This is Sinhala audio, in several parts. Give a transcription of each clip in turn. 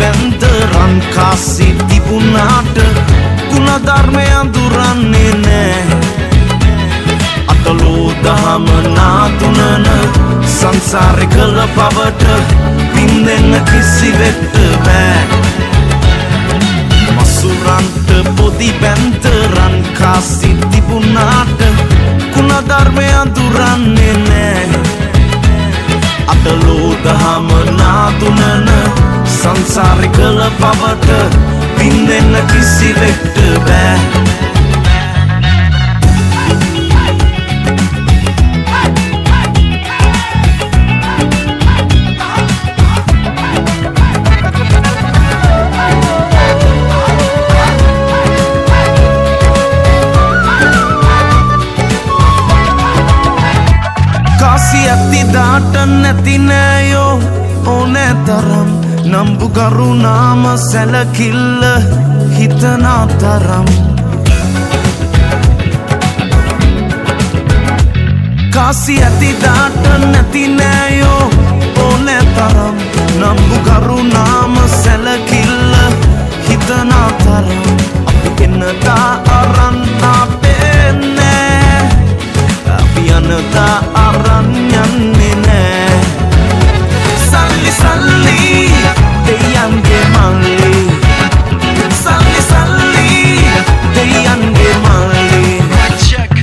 බැන්ද රන් කාසි තිබුණාට ගුණධර්මය අඳුරන්නේ නෑ අතලෝ දහම නාතුනන සංසාරේ කළ පවට පින් දෙන්න කිසිවෙක්ට බෑ මසුරන්ට පොදි බැන්ද රන් කාසි තිබුණාට ගුණධර්මය අඳුරන්නේ නෑ අතලෝ දහම නාතුනන සංසාරේ කළ පවට පින් දෙන්න කිසිවෙක්ට බෑ කාසි ඇති දාට නැති නෑයෝ ඕනෑ තරම් නම්බු කරුණාම සැලකිල්ල හිතනා තරම් කාසි ඇති දාට නැති නෑයෝ ඕනෑ තරම් නම්බු කරුණාම සැලකිල්ල හිතනා තරම් අපි එන්නතා අරන් අපෙන්නේ අපි යනතා අරන් යන්නේ නෑ සල්ලි සල්ලි දෙයන්ගේ මල්ලි සල්ලි සල්ලි දෙයන්ගේ මල්ලි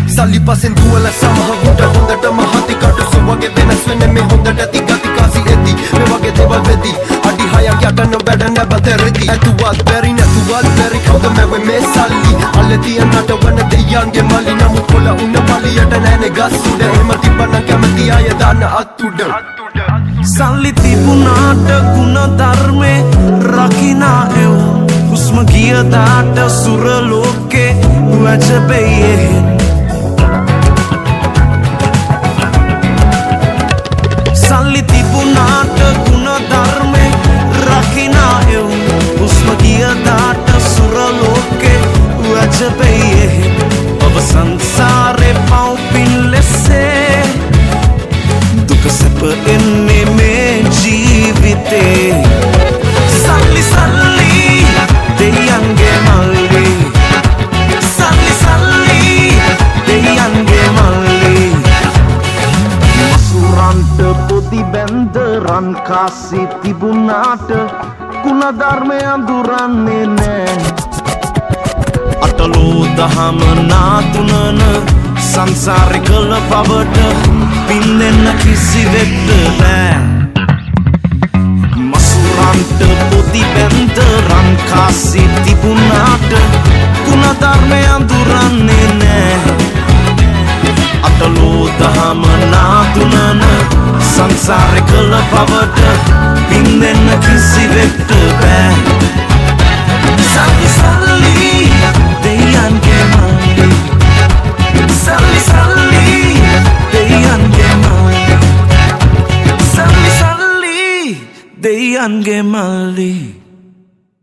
සල්ලි පසෙන් දුවල සමහරුට හොඳටම හතිකට සුවගේ වෙනස් වෙන්නේ මේ හොඳට ඇති ගති කාසි ඇති මේ වගේ දේවල් වෙදී අඩි 6ක් යට නොබැඩ නැබතරෙති ඇතුවත් බැරි නැතුවත් බැරි කවුද මැවේ මේ සල්ලි අල්ල තියන්නට වන දෙයන්ගේ මල්ලි නමුත් කොළ උන්න පලියට නෑනේ ගස් උඩ එහෙම තිබ්බනම් කැමති අය දාන්න අත් උඩ සල්ලි තිබුණාට ගුණධර්මේ රකිනා එව් හුස්ම ගියදාට සුර ලෝකේ වැජබෙයියෙන් සල්ලි තිබුණාට ගුණධර්මේ රකිනා එව් හුස්ම ගියදාට සුර ලෝකේ වැජබෙයියෙන් ඔබ සංසාරේ පව්පින් ලෙසේ දුක සැප එන්නේ මේ ජීවිතේ සල්ලි සල්ලි දෙයන්ගේ මල්ලි සල්ලි සල්ලි දෙයන්ගේ මල්ලි මසුරන්ට පොදි බැන්ද රන් කාසි තිබුණාට ගුණධර්මය අඳුරන්නේ නෑ අතලෝ දහම නාතුනන සංසාරේ කළ පවට පින් දෙන්න කිසිවෙක්ට බෑ මසුරන්ට පොදි බැන්ද රන් කාසි තිබුණාට ගුණධර්මය අඳුරන්නේ නෑ අතලෝ දහම නාතුනන සංසාරේ කළ පවට පින් දෙන්න කිසිවෙක්ට